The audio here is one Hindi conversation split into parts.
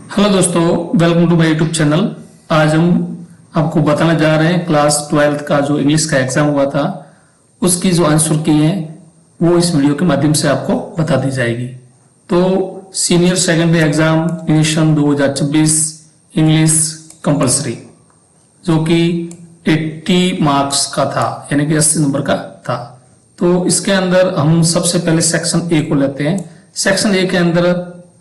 हेलो दोस्तों, welcome to my YouTube channel. आज हम आपको बताने जा रहे हैं क्लास 12th का जो इंग्लिश का एग्जाम हुआ था उसकी जो आंसर की है वो इस वीडियो के माध्यम से आपको बता दी जाएगी। तो senior secondary exam edition 2026 English compulsory जो कि 80 मार्क्स का था, यानी कि 80 नंबर का था। तो इसके अंदर हम सबसे पहले सेक्शन ए को लेते हैं। सेक्शन ए के अंदर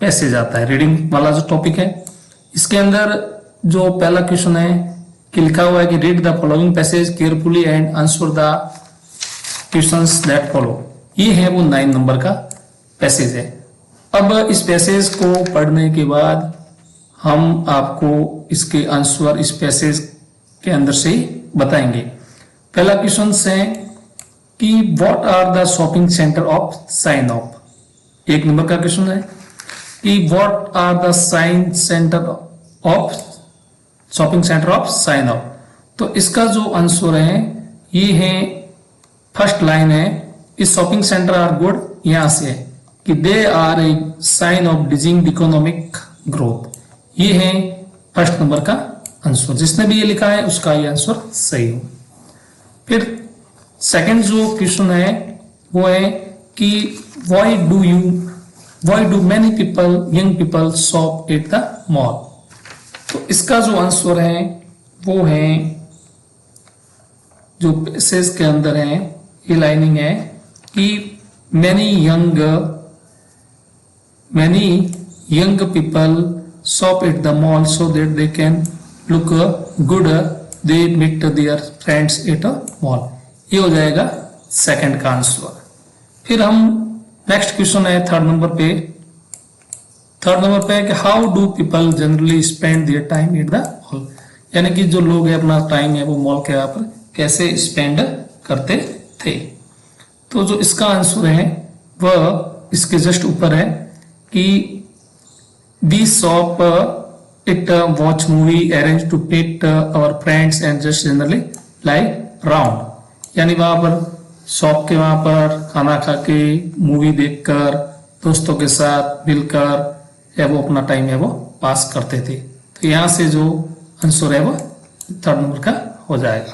पैसेज आता है, रीडिंग वाला जो टॉपिक है। इसके अंदर जो पहला क्वेश्चन है कि लिखा हुआ है कि read the following passage carefully and answer the questions that follow. ये है वो 9 नंबर का पैसेज है। अब इस पैसेज को पढ़ने के बाद हम आपको इसके आंसर इस पैसेज के अंदर से ही बताएंगे। पहला क्वेश्चन है कि what are the shopping centre of sign off. 1 number का क्वेश्चन है कि what are the sign centre of shopping centre of sign off. तो इसका जो आंसर है ये है, फर्स्ट लाइन है, इस शॉपिंग सेंटर आर गुड, यहां से है कि they are a sign of dizzying economic growth. ये है फर्स्ट नंबर का आंसर। जिसने भी ये लिखा है उसका ये आंसर सही हो। फिर सेकंड जो क्वेश्चन है वो है कि why do many people, young people shop at the mall। तो इसका जो आंसर है वो है, जो पैसेज के अंदर है ये लाइनिंग है कि many young people shop at the mall so that they can look good, they meet their friends at a mall। ये हो जाएगा सेकंड का आंसर। फिर हम नेक्स्ट क्वेश्चन है थर्ड नंबर पे है कि how do people generally spend their time at the mall. यानी कि जो लोग है अपना टाइम है वो मॉल के यहाँ पर कैसे स्पेंड करते थे। तो जो इसका आंसर है वह इसके जस्ट ऊपर है कि we shop it, watch movie, arrange to meet our friends and just generally like round. यानी वहां पर शॉप के वहां पर खाना खा के, मूवी देखकर, दोस्तों के साथ मिलकर या वो अपना टाइम है वो पास करते थे। तो यहां से जो आंसर है वो थर्ड नंबर का हो जाएगा।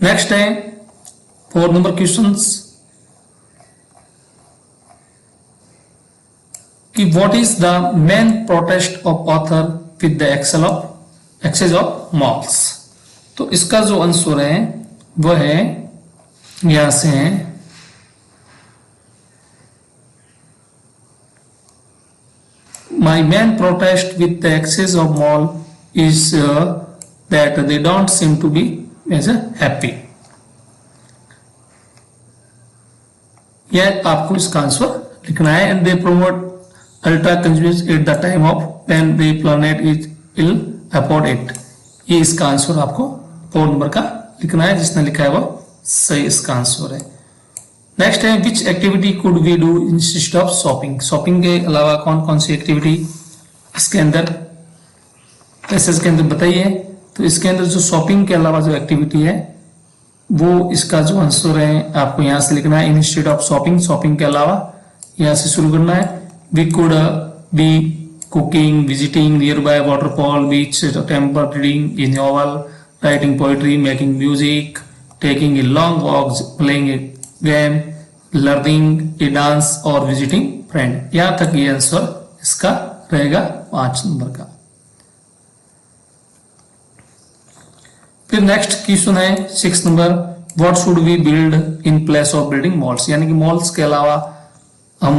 नेक्स्ट है 4 नंबर क्वेश्चंस कि what is the main protest of author with the excess of malls. तो इसका जो आंसर है वह है, यहां से है, my main protest with the access of mall is that they don't seem to be as happy। यह आपको इसका आंसर लिखना है। And they promote ultra consumers at the time of when the planet is ill afford it. ये इसका आंसर आपको 4 नंबर का लिखना है। जिसने लिखा है वो सही इसका आंसर है। नेक्स्ट है which activity could we do instead of shopping. Shopping के अलावा कौन कौन सी एक्टिविटी इसके अंदर पैसेज के अंदर बताइए। तो इसके अंदर जो शॉपिंग के अलावा जो एक्टिविटी है वो इसका जो आंसर है आपको यहां से लिखना है, इंस्टेड ऑफ शॉपिंग, शॉपिंग के अलावा यहां से शुरू करना है। We could be cooking, visiting near by waterfall, beach, temple, reading a novel, writing poetry, making music, taking a long walk, playing a game, learning a dance और visiting friend। यहां तक ये आंसर इसका रहेगा 5 नंबर का। फिर नेक्स्ट क्वेश्चन है 6 number, what should we build in place of building malls. यानी कि मॉल्स के अलावा हम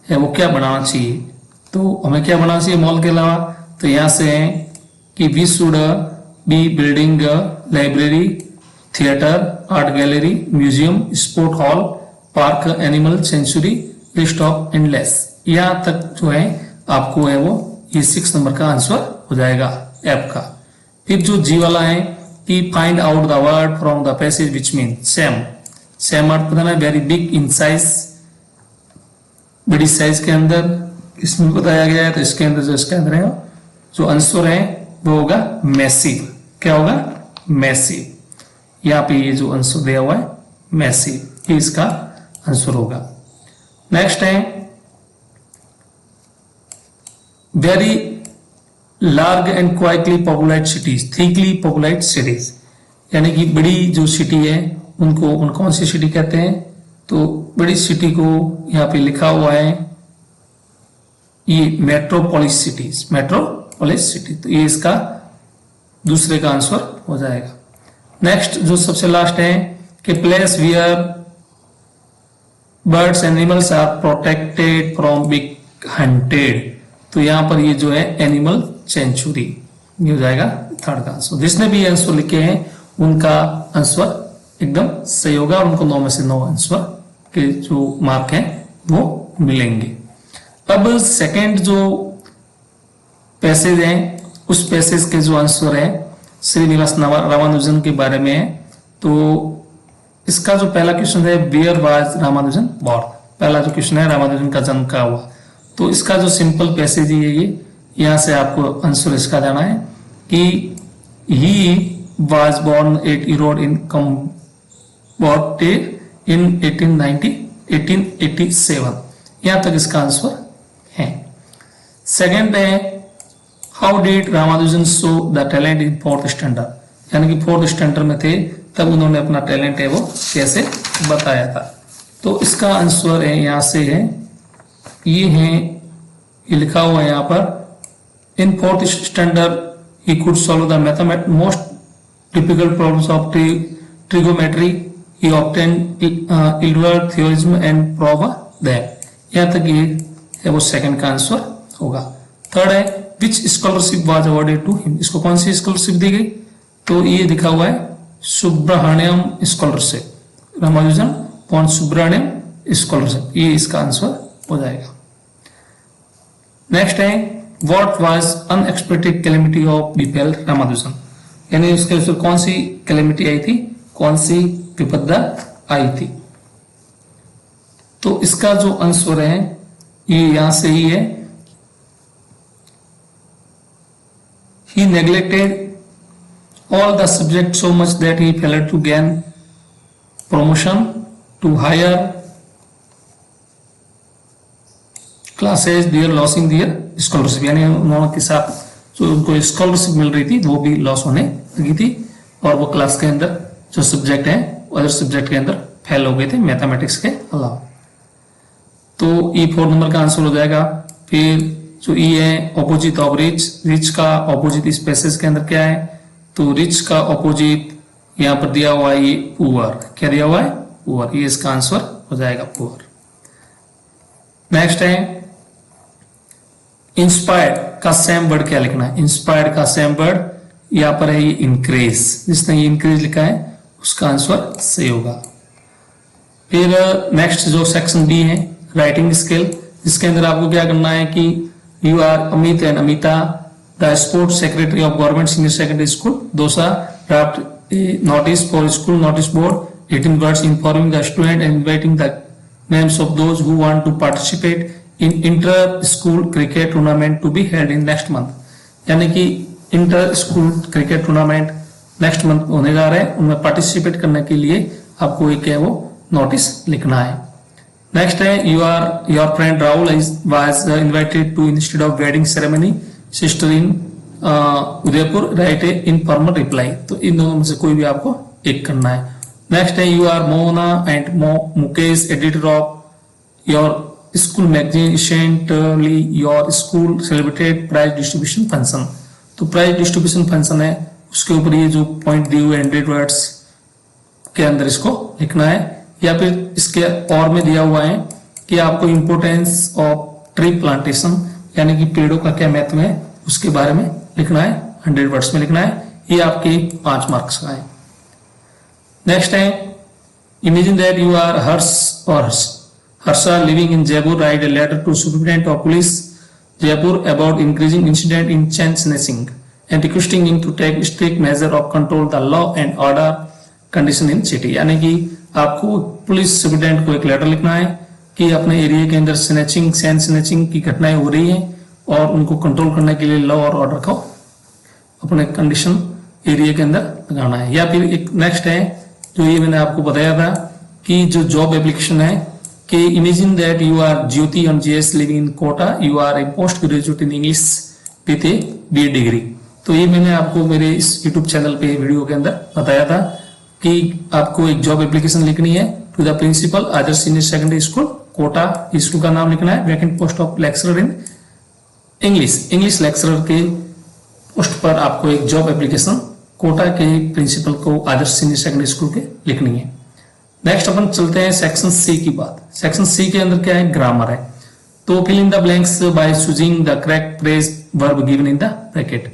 है वो क्या बनाना चाहिए। तो हमें क्या बनाना चाहिए मॉल के अलावा। तो यहां से है कि we should be building library, theatre, art gallery, museum, sport hall, park, animal sanctuary, list of endless. यहां तक जो है आपको है वो ये 6 नंबर का आंसर हो जाएगा ऐप का। फिर जो जी वाला है कि find out the word from the passage which mean same. Same अर्थ बताना, वेरी बिग इन साइज, बड़ी साइज के अंदर इसमें बताया गया है। तो इसके अंदर जो इसके अंदर है जो आंसर है वो होगा मैसिव। क्या होगा? मैसिव। यहाँ पे ये जो आंसर दिया हुआ है मैसिव, ये इसका आंसर होगा। नेक्स्ट है very large and Quickly populated cities, thickly populated cities, यानी कि बड़ी जो सिटी है उन कौन सी सिटी कहते हैं? तो बड़ी सिटी को यहाँ पे लिखा हुआ है ये मेट्रोपोलिस सिटीज, मेट्रोपोलिस सिटी। तो ये इसका दूसरे का आंसर हो जाएगा। नेक्स्ट जो सबसे लास्ट है कि place where birds animals are protected from being hunted, तो यहां पर ये जो है एनिमल सेंचुरी, ये हो जाएगा थर्ड का आंसर। जिसने भी आंसर लिखे हैं उनका आंसर एकदम सही होगा और उनको 9 में से 9 आंसर के जो मार्क हैं वो मिलेंगे। अब सेकंड जो पैसेज है उस पैसेज के जो आंसर है श्रीनिवास रामानुजन के बारे में है। तो इसका जो पहला क्वेश्चन है वेयर वाज रामानुजन बॉर्न, पहला जो क्वेश्चन है रामानुजन का जन्म कहाँ हुआ। तो इसका जो सिंपल पैसेज है ये यहां से आपको आंसर इसका जाना है कि ही was born at Erode in Cambodia in 1887, यहां तक इसका आंसर है। सेकंड है how did Ramanujan show the talent in 4th standard, यानी कि 4th स्टैंडर्ड में थे तब उन्होंने अपना टैलेंट है वो कैसे बताया था। तो इसका आंसर है यहां से है ये लिखा हुआ है यहाँ पर इन 4th standard he could solve the mathematics most difficult problems of trigonometry, he obtained Hilbert theorem and proved them, यहाँ तक ये है वो सेकंड का आंसर होगा। थर्ड है which scholarship was awarded to him, इसको कौन सी स्कॉलरशिप दी गई? तो ये दिखा हुआ है सुब्रमण्यम स्कॉलरशिप, रामानुजन पॉन सुब्रमण्यम स्कॉलरशिप, ये इसका आंसर हो जाएगा। नेक्स्ट है what was unexpected calamity of befell Ramanujan, यानी उसके उसमें कौन सी कैलेमिटी आई थी, कौन सी विपदा आई थी। तो इसका जो आंसर है ये यहां से ही है he neglected all the subjects so much that he failed to gain promotion to higher classes there losing their scholarship, यानी उन्होंने के साथ जो उनको स्कॉलरशिप मिल रही थी वो भी लॉस होने लगी थी और वो क्लास के अंदर जो सब्जेक्ट है अदर सब्जेक्ट के अंदर फेल हो गए थे मैथमेटिक्स के अलावा। तो ई 4 नंबर का आंसर हो जाएगा। फिर जो ई है ऑपोजिट ऑफ रिच, रिच का ऑपोजिट इस पैसेज के अंदर क्या है? तो रिच का ऑपोजिट यहाँ पर दिया हुआ है ये पुअर, क्या दिया हुआ है? पुअर, ये इसका आंसर हो जाएगा पुअर। नेक्स्ट है इंस्पायर्ड का सेम वर्ड क्या लिखना है? इंस्पायर्ड का सेम वर्ड यहां पर है ये इंक्रीज, जिसने ये इंक्रीज लिखा है उसका आंसर सही होगा। फिर नेक्स्ट जो सेक्शन बी है राइटिंग स्किल, जिसके अंदर आपको क्या करना है कि you are Amit and Amita the sports secretary of government senior secondary school Dausa draft notice for school notice board 18 words informing the student and inviting the names of those who want to participate in inter school cricket tournament to be held in next month, यानी कि inter school cricket tournament next month होने जा रहे हैं, उनमें पार्टिसिपेट करने के लिए आपको एक है वो नोटिस लिखना है। नेक्स्ट है your friend Rahul was invited to instead of wedding ceremony sister in Udaipur write a informal reply, तो इन दोनों में से कोई भी आपको एक करना है। नेक्स्ट है you are Mohana and Mukesh editor of your school magazine recently your school celebrated prize distribution function, तो प्राइज डिस्ट्रीब्यूशन फंक्शन है उसके ऊपर ये जो पॉइंट दिए हुए 100 words के अंदर इसको लिखना है, या फिर इसके और में दिया हुआ है कि आपको इंपोर्टेंस ऑफ ट्री प्लांटेशन यानी कि पेड़ों का क्या महत्व है उसके बारे में लिखना है, 100 words में लिखना है, ये आपके 5 मार्क्स का है। नेक्स्ट है imagine that you are Harsha living in Jaipur write a letter to Superintendent of Police Jaipur about increasing incident in chain snatching and requesting him to take strict measure of control the law and order condition in city, यानी कि आपको पुलिस सुपरिटेंडेंट को एक लेटर लिखना है कि अपने एरिया के अंदर स्नैचिंग चैन स्नैचिंग की घटनाएं हो रही हैं और उनको कंट्रोल करने के लिए लॉ और ऑर्डर को अपने कंडीशन एरिया के अंदर लगाना है। या फिर एक नेक्स्ट है जो ये मैंने आपको बताया था कि जो जॉब एप्लीकेशन है कि imagine that you are Jyoti and JS living in Kota, you are a post graduate in English with a BA degree. तो ये मैंने आपको मेरे इस यूट्यूब चैनल पे वीडियो के अंदर बताया था कि आपको एक जॉब एप्लीकेशन लिखनी है to the principal Adarsh senior secondary school Kota, school का नाम लिखना है, vacant post of lecturer in English lecturer के पोस्ट पर आपको एक जॉब एप्लीकेशन कोटा के प्रिंसिपल को आदर्श सीनियर सेकेंडरी स्कूल के लिखनी है। नेक्स्ट अपन चलते हैं सेक्शन सी की बात। सेक्शन सी के अंदर क्या है, ग्रामर है। तो fill in the blanks by choosing the correct phrase verb given in the bracket.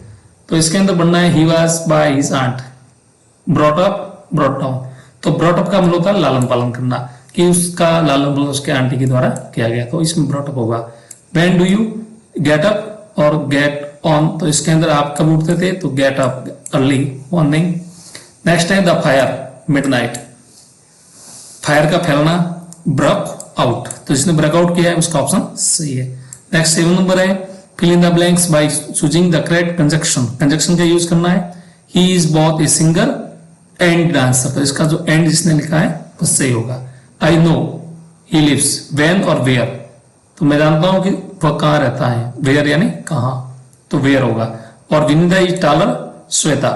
तो इसके अंदर बनना है he was by his aunt brought up brought down. तो ब्रॉट अप का मतलब होता है लालन पालन करना, कि उसका लालन पालन उसके आंटी के द्वारा किया गया, तो इसमें ब्रॉट अप होगा। When do you get up और गेट ऑन, तो इसके अंदर आप कब उठते थे, तो get up early morning. Next है द फायर मिडनाइट, फायर का फैलना ब्रेक आउट, तो जिसने ब्रेकआउट किया है उसका ऑप्शन सही है। नेक्स्ट 7 नंबर है fill in the blanks by choosing the correct conjunction. Conjunction का यूज करना है, he is both a singer and dancer, तो इसका जो एंड जिसने लिखा है वो सही होगा। I know he lives when or where, तो मैं जानता हूं कि वह कहां रहता है, वेयर यानी कहां, तो वेयर होगा। और Vinita is taller Shweta,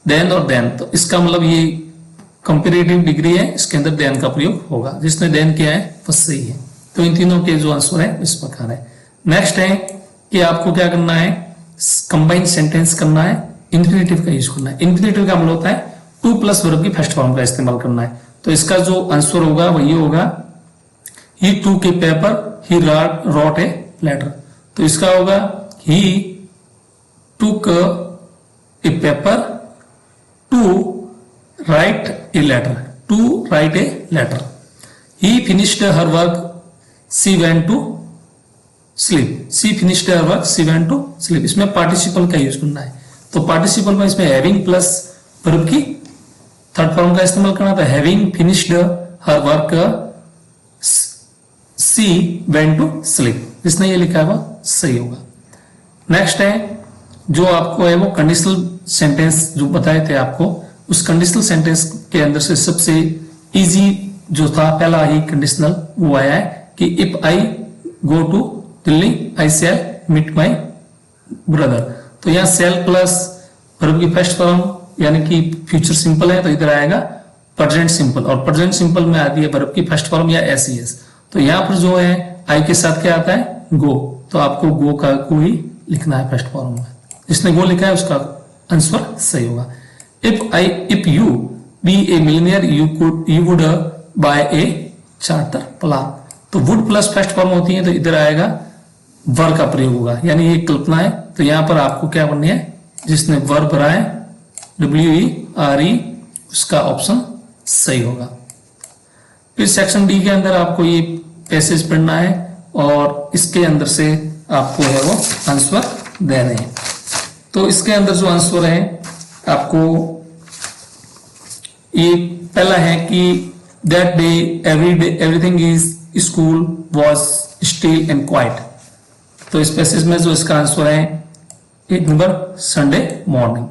then or then, तो इसका मतलब ये कंपेरेटिव डिग्री है, इसके अंदर देन का प्रयोग होगा, जिसने देन किया है वो सही है। तो इन तीनों के जो आंसर है इस प्रकार है। नेक्स्ट है कि आपको क्या करना है, कंबाइंड सेंटेंस करना है, इंफिनिटिव का यूज करना है। इंफिनिटिव का मतलब होता है टू प्लस वर्ब की फर्स्ट फॉर्म का इस्तेमाल करना है। तो इसका जो आंसर होगा वही होगा he took paper he wrote a letter, तो इसका होगा he took a paper to write a letter, to write a letter. He finished her work she went to sleep, she finished her work she went to sleep, इसमें पार्टिसिपल का यूज करना है। तो पार्टिसिपल में इसमें हैविंग प्लस वर्ब की थर्ड फॉर्म का इस्तेमाल करना था, having finished her work she went to sleep, जिसने ये लिखा है वो सही होगा। नेक्स्ट है जो आपको है वो कंडीशनल सेंटेंस जो बताए थे आपको, उस कंडीशनल सेंटेंस के अंदर से सबसे इजी जो था पहला ही कंडीशनल वो आया है कि if I go to Delhi I shall meet my brother. तो यहाँ सेल प्लस वर्ब की फर्स्ट फॉर्म यानी कि फ्यूचर सिंपल है, तो इधर आएगा प्रेजेंट सिंपल, और प्रेजेंट सिंपल में आती है वर्ब की फर्स्ट फॉर्म या एसईएस। तो यहाँ पर जो है आई के साथ क्या आता है, गो, तो आपको गो का को ही लिखना है फर्स्ट फॉर्म में, जिसने गो लिखा है उसका आंसर सही होगा। If you be a millionaire you would buy a charter plane, तो वुड प्लस फर्स्ट फॉर्म होती है, तो इधर आएगा वर का प्रयोग होगा, यानी ये कल्पना है। तो यहाँ पर आपको क्या बननी है, जिसने वर भरा है WERE, उसका ऑप्शन सही होगा। फिर सेक्शन डी के अंदर आपको ये पैसेज पढ़ना है और इसके अंदर से आपको है वो आंसर देने हैं। तो इसके अंदर जो आंसर है आपको ये पहला है कि that day everything is school was still and quite. तो इस पैसेज में जो इसका आंसर है 1 नंबर संडे मॉर्निंग,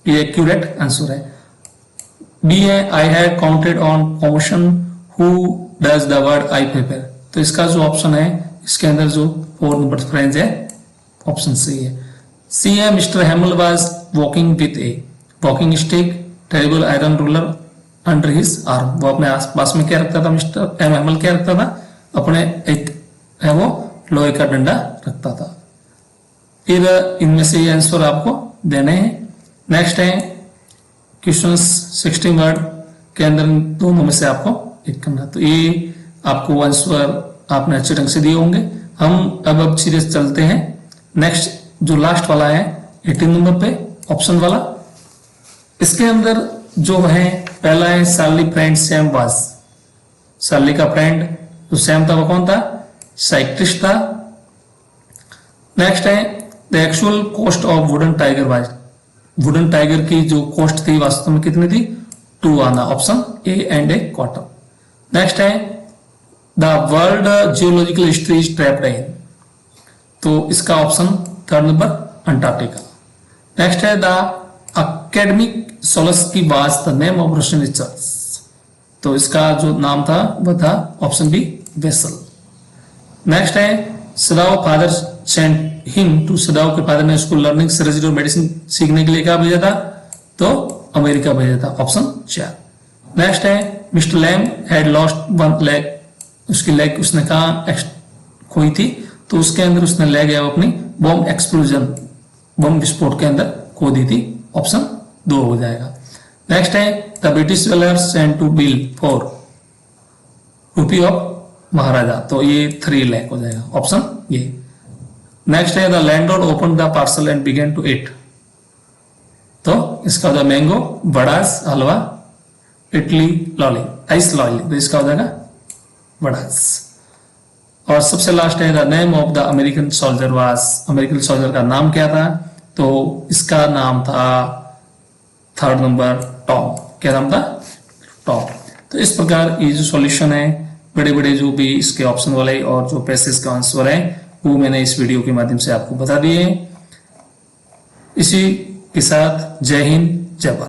ये एक्यूरेट आंसर है। बी है I had counted on promotion who does the word I prepare, तो इसका जो ऑप्शन है इसके अंदर जो 4 नंबर फ्रेंच है ऑप्शन सही है। सी है Mr Hamel was walking with a walking stick terrible iron ruler under his arm, वो अपने आसपास में क्या रखता था, मिस्टर हेमल क्या रखता था, अपने एक है वो लोहे का डंडा रखता था। फिर इनमें से ये आंसर आपको देने हैं। नेक्स्ट है क्वेश्चन 16 वर्ड के अंदर दोनों में से आपको एक करना, तो ये आपको आंसर आपने अच्छे ढंग से दिए होंगे। हम अब सीरीज चलते हैं। नेक्स्ट जो लास्ट वाला है 18 नंबर पे ऑप्शन वाला, इसके अंदर जो है पहला है सार्ली फ्रेंड सैम वाज, सार्ली का फ्रेंड जो सैम था वो कौन था, साइक्लिस्ट था। नेक्स्ट है the actual cost of wooden tiger was, wooden tiger की जो कॉस्ट थी वास्तव में कितनी थी, 2 आना, option A and a quarter. Next है the world geological history is trapped in, तो इसका option 3rd number Antarctica. Next है the academic Shokalskiy was the name of Russian research, तो इसका जो नाम था वह था ऑप्शन बी वेसल। नेक्स्ट है Sadao father sent him to, Sadao के फादर ने उसको लर्निंग सर्जरी और मेडिसिन सीखने के लिए क्या भेजा था, तो अमेरिका भेजा था, ऑप्शन 4। नेक्स्ट है Mr Lamb had lost one leg, उसकी लेग उसने कहा खोई थी, तो उसके अंदर उसने लेग है अपनी बॉम्ब एक्सप्लोजन, बम विस्फोट के अंदर खो दी थी, ऑप्शन 2 हो जाएगा। नेक्स्ट है the British whalers sent to bill for rupee of maharaja, तो ये 3 लाख हो जाएगा, ऑप्शन ये। नेक्स्ट है the landlord open the parcel and began to eat, तो इसका हो जाएगा मैंगो, बड़ास, halwa, idli, lolly, ice lolly, तो इसका हो जाएगा बड़ास। और सबसे लास्ट है the name of the American soldier was, American soldier का नाम क्या था, तो इसका नाम था 3rd नंबर टॉम, क्या नाम था, टॉम। तो इस प्रकार ये जो सॉल्यूशन है, बड़े बड़े जो भी इसके ऑप्शन वाले और जो पैसेज का आंसर है वो मैंने इस वीडियो के माध्यम से आपको बता दिए। इसी के साथ जय हिंद, जय भारत।